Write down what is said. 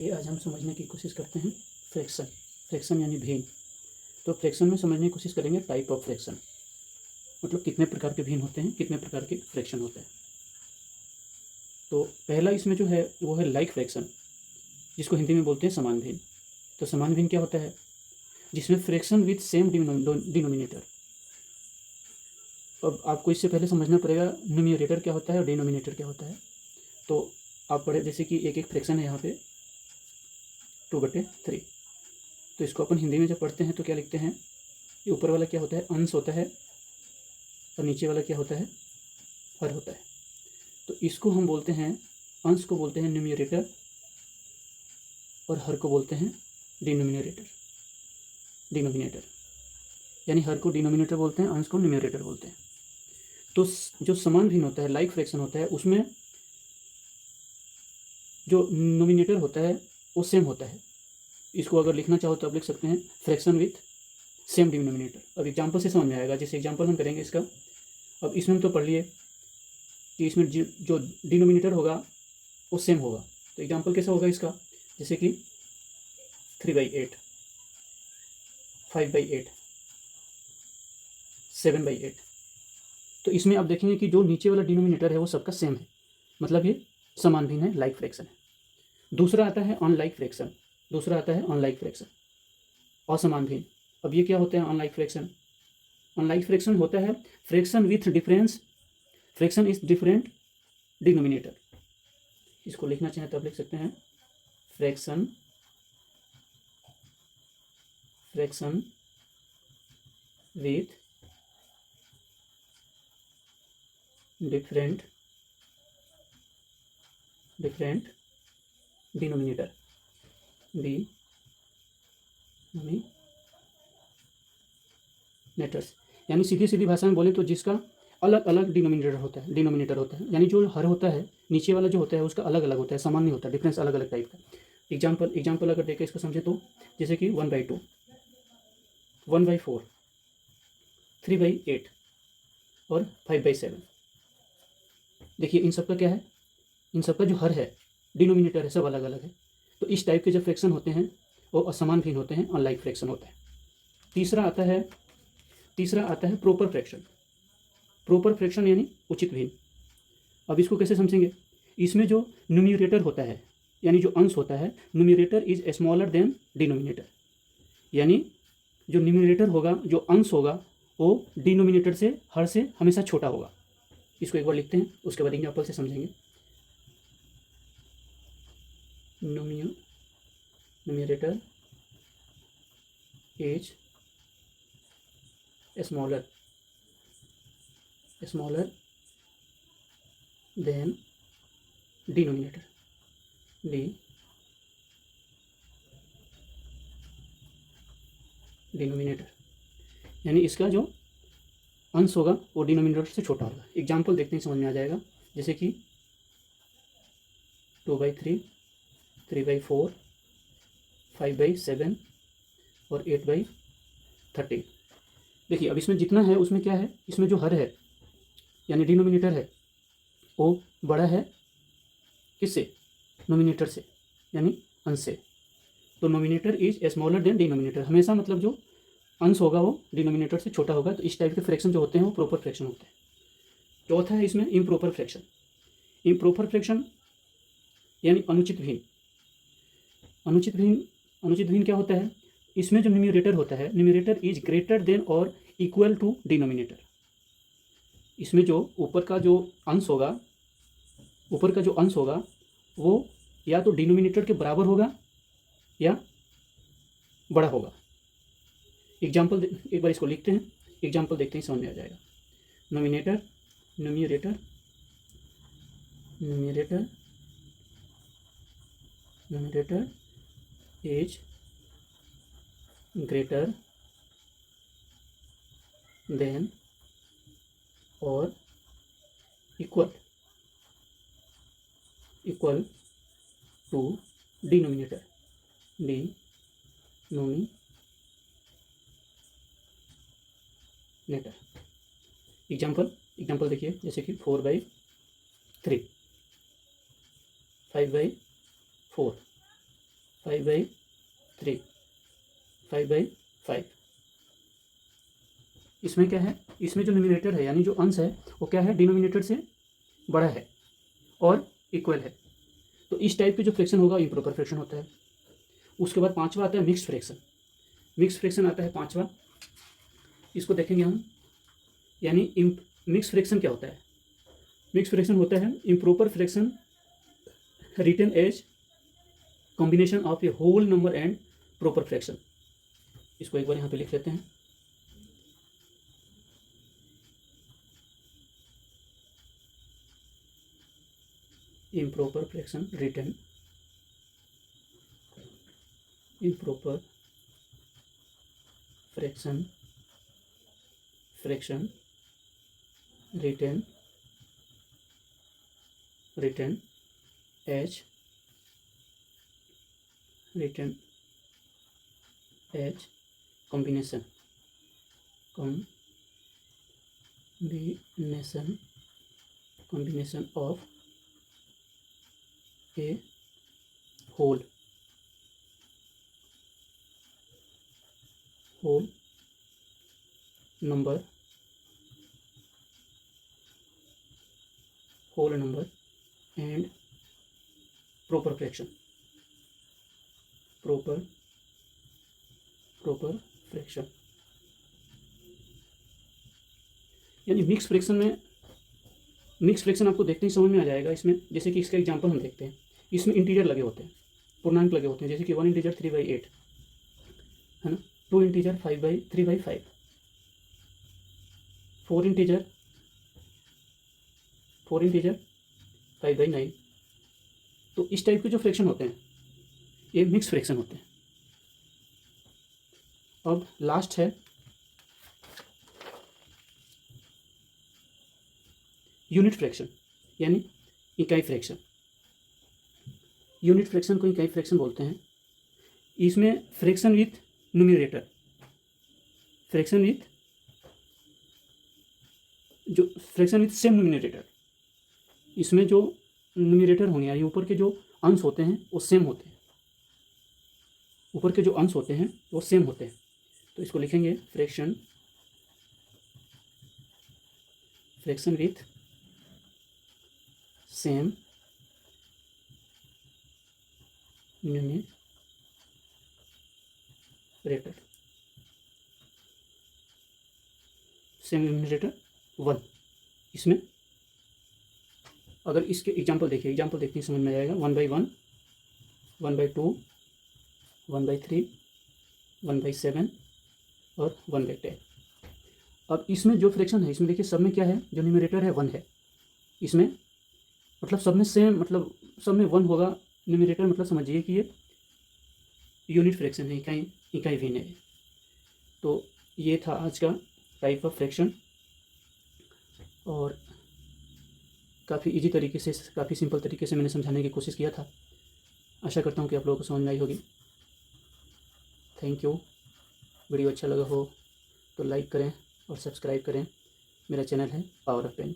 ये आज हम समझने की कोशिश करते हैं फ्रैक्शन। फ्रैक्शन यानी भिन्न। तो फ्रैक्शन में समझने की कोशिश करेंगे टाइप ऑफ फ्रैक्शन, मतलब कितने प्रकार के भिन्न होते हैं, कितने प्रकार के फ्रैक्शन होते हैं। तो पहला इसमें जो है वो है लाइक फ्रैक्शन, जिसको हिंदी में बोलते हैं समान भिन्न। तो समान भिन्न क्या होता है? जिसमें फ्रैक्शन विथ सेम डिनोमिनेटर। अब आपको इससे पहले समझना पड़ेगा न्यूमरेटर क्या होता है और डिनोमिनेटर क्या होता है। तो आप पढ़े जैसे कि एक फ्रैक्शन है यहाँ पे 2/3। तो इसको अपन हिंदी में जब पढ़ते हैं तो क्या लिखते हैं? ये ऊपर वाला क्या होता है? अंश होता है, और नीचे वाला क्या होता है? हर होता है। तो इसको हम बोलते हैं, अंश को बोलते हैं न्यूमरेटर और हर को बोलते हैं डिनोमिनेटर। यानी हर को डिनोमिनेटर बोलते हैं, अंश को न्यूमरेटर बोलते हैं। तो जो समान भिन्न होता है, लाइक फ्रैक्शन होता है, उसमें जो नोमिनेटर होता है वो सेम होता है। इसको अगर लिखना चाहो तो आप लिख सकते हैं फ्रैक्शन विथ सेम डिनोमिनेटर। अब एग्जांपल से समझ में आएगा। जैसे एग्जांपल हम करेंगे इसका। अब इसमें हम तो पढ़ लिए कि इसमें जो डिनोमिनेटर होगा वो सेम होगा। तो एग्जांपल कैसा होगा इसका? जैसे कि 3/8, 5/8, 7/8। तो इसमें आप देखेंगे कि जो नीचे वाला डिनोमिनेटर है वो सबका सेम है, मतलब ये समान भिन्न है, लाइक फ्रैक्शन है। दूसरा आता है अनलाइक फ्रैक्शन। असमान भिन्न। अब ये क्या होते हैं अनलाइक फ्रैक्शन? अनलाइक फ्रैक्शन होता है fraction with difference, fraction is different denominator. इसको लिखना चाहें तो आप लिख सकते हैं fraction with different denominator. Denominators यानी सीधी भाषा में बोले तो जिसका अलग अलग डिनोमिनेटर होता है। यानी जो हर होता है नीचे वाला जो होता है उसका अलग अलग होता है, समान नहीं होता, डिफरेंस अलग अलग टाइप का। एग्जाम्पल अगर देखें इसको समझे तो जैसे कि 1/2, 1/4, 3/8 और 5/7। देखिए इन सबका क्या है? इन सबका जो हर है, डिनोमिनेटर है, सब अलग अलग है। तो इस टाइप के जब फ्रैक्शन होते हैं वो असमान भिन्न होते हैं, अनलाइक फ्रैक्शन होता है। तीसरा आता है प्रॉपर फ्रैक्शन यानी उचित भिन्न। अब इसको कैसे समझेंगे? इसमें जो न्यूमरेटर होता है यानी जो अंश होता है, numerator is smaller than denominator. यानी जो न्यूमरेटर होगा, जो अंश होगा, वो डिनोमिनेटर से, हर से हमेशा छोटा होगा। इसको एक बार लिखते हैं, उसके बाद एग्जाम्पल से समझेंगे। Numerator is smaller than denominator. यानी इसका जो अंश होगा वो डिनोमिनेटर से छोटा होगा। एग्जाम्पल देखते हैं, समझ में आ जाएगा। जैसे कि 2/3, 3/4, 5/7 और 8/13। देखिए अब इसमें जितना है उसमें क्या है? इसमें जो हर है यानी डिनोमिनेटर है वो बड़ा है किससे? नोमिनेटर से, यानी अंश से। तो nominator is smaller than denominator, हमेशा मतलब जो अंश होगा वो डिनोमिनेटर से छोटा होगा। तो इस टाइप के फ्रैक्शन जो होते हैं वो प्रॉपर फ्रैक्शन होते हैं। चौथा है इसमें इम्प्रॉपर फ्रैक्शन यानी अनुचित भिन्न क्या होता है? इसमें जो न्यूमरेटर होता है, न्यूमरेटर इज ग्रेटर देन और इक्वल टू डिनोमिनेटर। इसमें जो ऊपर का जो अंश होगा वो या तो डिनोमिनेटर के बराबर होगा या बड़ा होगा। एग्जाम्पल एक बार इसको लिखते हैं, एग्जाम्पल देखते हैं, समझ में आ जाएगा। न्यूमरेटर इज ग्रेटर देन और इक्वल टू डिनोमिनेटर। एग्जाम्पल देखिए, जैसे कि 4/3, 5/4, 5/3, 5/5। इसमें क्या है, इसमें जो न्यूमरेटर है यानी जो अंश है वो क्या है, डिनोमिनेटर से बड़ा है और इक्वल है। तो इस टाइप के जो फ्रैक्शन होगा इम्प्रॉपर फ्रैक्शन होता है। उसके बाद पांचवा आता है मिक्स्ड फ्रैक्शन। मिक्स्ड फ्रैक्शन आता है पांचवा, इसको देखेंगे हम। यानी मिक्स्ड फ्रैक्शन क्या होता है? मिक्स्ड फ्रैक्शन होता है improper fraction written as combination of a whole number and proper fraction. इसको एक बार यहाँ पे लिख लेते हैं। improper fraction written improper fraction written as combination of a whole number and proper fraction यानी मिक्स फ्रैक्शन आपको देखते ही समझ में आ जाएगा। इसमें जैसे कि इसका एग्जांपल हम देखते हैं, इसमें इंटीजर लगे होते हैं, पूर्णांक लगे होते हैं, जैसे कि 1 इंटीजर 3/8 है ना, 2 इंटीजर 3/5, 4 इंटीजर 5/9। तो इस टाइप के जो फ्रैक्शन होते हैं ये मिक्स फ्रैक्शन होते हैं। अब लास्ट है यूनिट फ्रैक्शन यानी इकाई फ्रैक्शन। यूनिट फ्रैक्शन को इकाई फ्रैक्शन बोलते हैं। इसमें fraction with numerator, fraction with same numerator, इसमें जो न्यूमरेटर होंगे यानी ऊपर के जो अंश होते हैं वो सेम होते हैं, ऊपर के जो अंश होते हैं वो सेम होते हैं। तो इसको लिखेंगे फ्रैक्शन विथ सेम न्यूमरेटर, 1। इसमें अगर इसके एग्जाम्पल देखते ही समझ में आएगा। 1/1, 1/2, 1/3, 1/7 और 1/10। अब इसमें जो फ्रैक्शन है, इसमें देखिए सब में क्या है, जो न्यूमरेटर है 1 है। इसमें मतलब सब में सेम, मतलब सब में 1 होगा न्यूमरेटर, मतलब समझिए कि ये यूनिट फ्रैक्शन है, इकाई भिन्न है। तो ये था आज का टाइप ऑफ फ्रैक्शन, और काफ़ी इजी तरीके से, काफ़ी सिंपल तरीके से मैंने समझाने की कोशिश किया था। आशा करता हूँ कि आप लोगों को समझ में आई होगी। Thank you. वीडियो अच्छा लगा हो तो लाइक करें और सब्सक्राइब करें। मेरा चैनल है पावर ऑफ पेन।